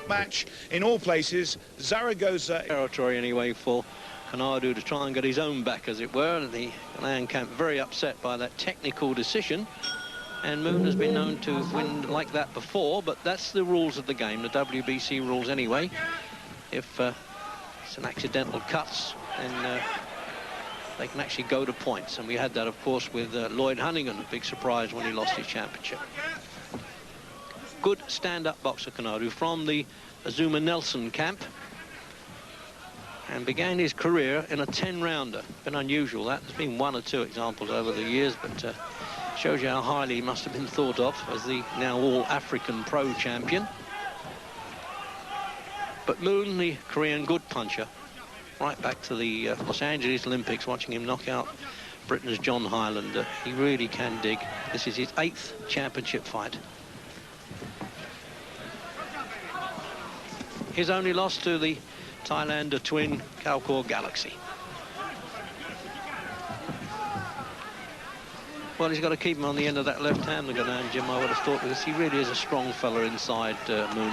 match in all places. Zaragoza territory anyway for Konadu to try and get his own back, as it were. And the Ghanaian camp very upset by that technical decision. And Moon has been known to win like that before, but that's the rules of the game, the WBC rules anyway. If it's an accidental cuts, then they can actually go to points. And we had that, of course, with Lloyd Hunningham, a big surprise when he lost his championship. Good stand-up boxer, Konadu, from the Azuma Nelson camp, and began his career in a 10-rounder. Been unusual, that. There's been one or two examples over the years, but shows you how highly he must have been thought of as the now all-African pro champion. But Moon, the Korean good puncher, right back to the Los Angeles Olympics, watching him knock out Britain's John Highlander. He really can dig. This is his 8th championship fight. His only loss to the Thailander twin, Kalkor Galaxy. Well, he's got to keep him on the end of that left hand, the Ghanaian Jim, I would have thought, because he really is a strong fella inside Moon.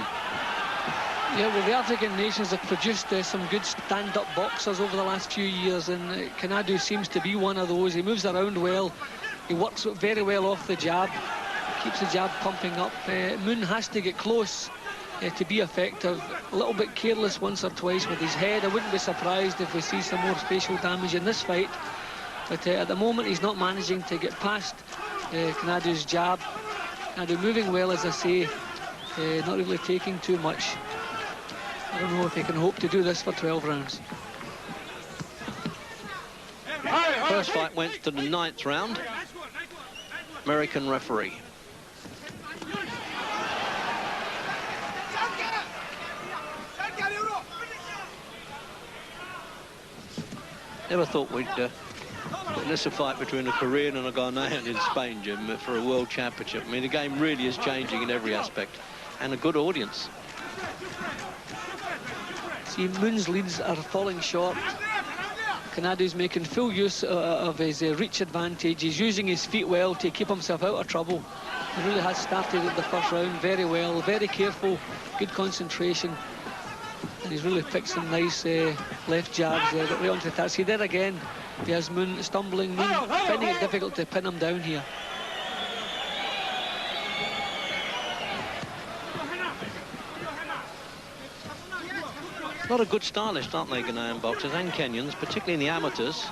Yeah, well, the African nations have produced some good stand-up boxers over the last few years, and Konadu seems to be one of those. He moves around well, he works very well off the jab, keeps the jab pumping up. Moon has to get close to be effective. A little bit careless once or twice with his head. I wouldn't be surprised if we see some more facial damage in this fight. But at the moment, he's not managing to get past Konadu's jab. Konadu moving well, as I say, not really taking too much. I don't know if he can hope to do this for 12 rounds. First fight went to the 9th round. American referee. Never thought we'd witness a fight between a Korean and a Ghanaian in Spain, Jim, for a world championship. I mean, the game really is changing in every aspect, and a good audience. See, Moon's leads are falling short. Konadu's making full use of his reach advantage. He's using his feet well to keep himself out of trouble. He really has started at the first round very well, very careful, good concentration. And he's really picked some nice left jabs there, right onto the top. See, there again, he has Moon stumbling, Moon finding it difficult to pin him down here. A lot of good stylists, aren't they, Ghanaian boxers and Kenyans, particularly in the amateurs.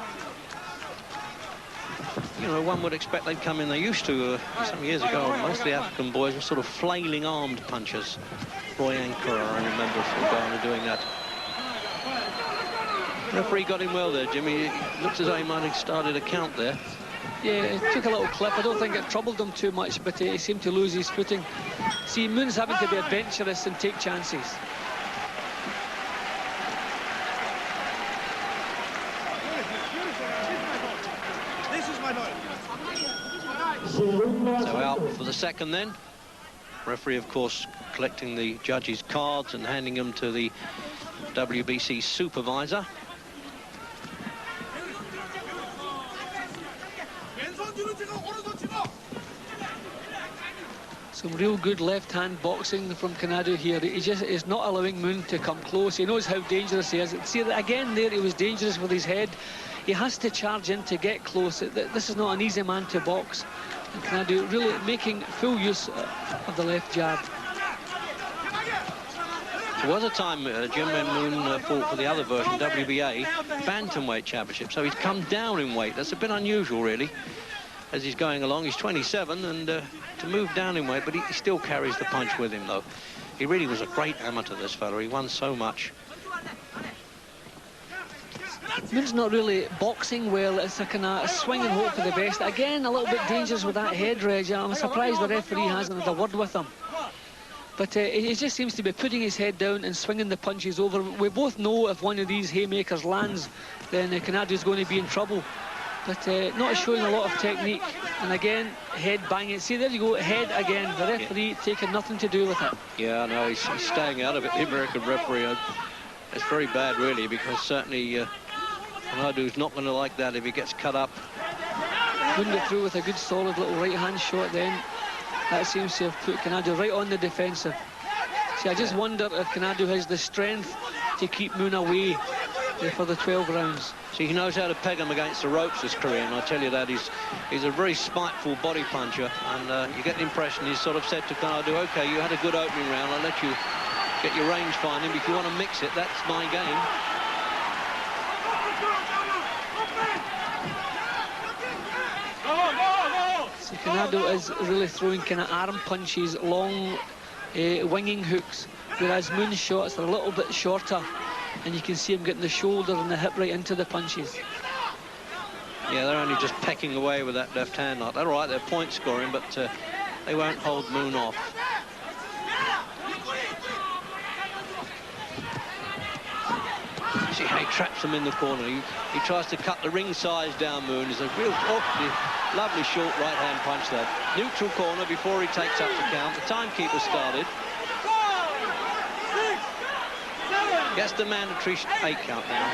You know, one would expect they'd come in. They used to, some years ago, most of the African boys were sort of flailing armed punchers. Roy Anchor, I remember, from Ghana doing that. Referee got him well there, Jimmy. It looks as though he might have started a count there. Yeah, it took a little clip. I don't think it troubled him too much, but he seemed to lose his footing. See, Moon's having to be adventurous and take chances. So out for the second then. Referee, of course, collecting the judges' cards and handing them to the WBC supervisor. Some real good left-hand boxing from Konadu here. He just is not allowing Moon to come close. He knows how dangerous he is. See, again there, he was dangerous with his head. He has to charge in to get close. This is not an easy man to box. And Konadu really making full use of the left jab. There was a time, Jim, when Moon fought for the other version, WBA, bantamweight championship. So he's come down in weight. That's a bit unusual, really, as he's going along. He's 27, and to move down in weight, but he still carries the punch with him, though. He really was a great amateur, this fella. He won so much. Moon's not really boxing well. It's a kind of swing and hope for the best. Again, a little bit dangerous with that head, Reg. I'm surprised the referee hasn't had a word with him. But he just seems to be putting his head down and swinging the punches over. We both know if one of these haymakers lands, then Konadu's going to be in trouble. But not showing a lot of technique. And again, head banging. See, there you go, head again. The referee taking nothing to do with it. Yeah, no, he's staying out of it, the American referee. It's very bad, really, because certainly Konadu's not going to like that if he gets cut up. Couldn't get through with a good, solid little right-hand shot then. That seems to have put Konadu right on the defensive. See, I just wonder if Kanadu has the strength to keep Moon away for the 12 rounds. See, he knows how to peg him against the ropes, this Korean. I tell you that. He's a very spiteful body puncher, and you get the impression he's sort of said to Kanadu, OK, you had a good opening round. I'll let you get your range finding. If you want to mix it, that's my game. See, Kanadu is really throwing kind of arm punches, long winging hooks, whereas Moon's shots are a little bit shorter, and you can see him getting the shoulder and the hip right into the punches. Yeah, they're only just pecking away with that left hand. They're all right, they're point scoring, but they won't hold Moon off. See how he traps him in the corner. He tries to cut the ring size down, Moon. It's a real lovely short right-hand punch there. Neutral corner before he takes up the count. The timekeeper started. Gets the mandatory 8 count now.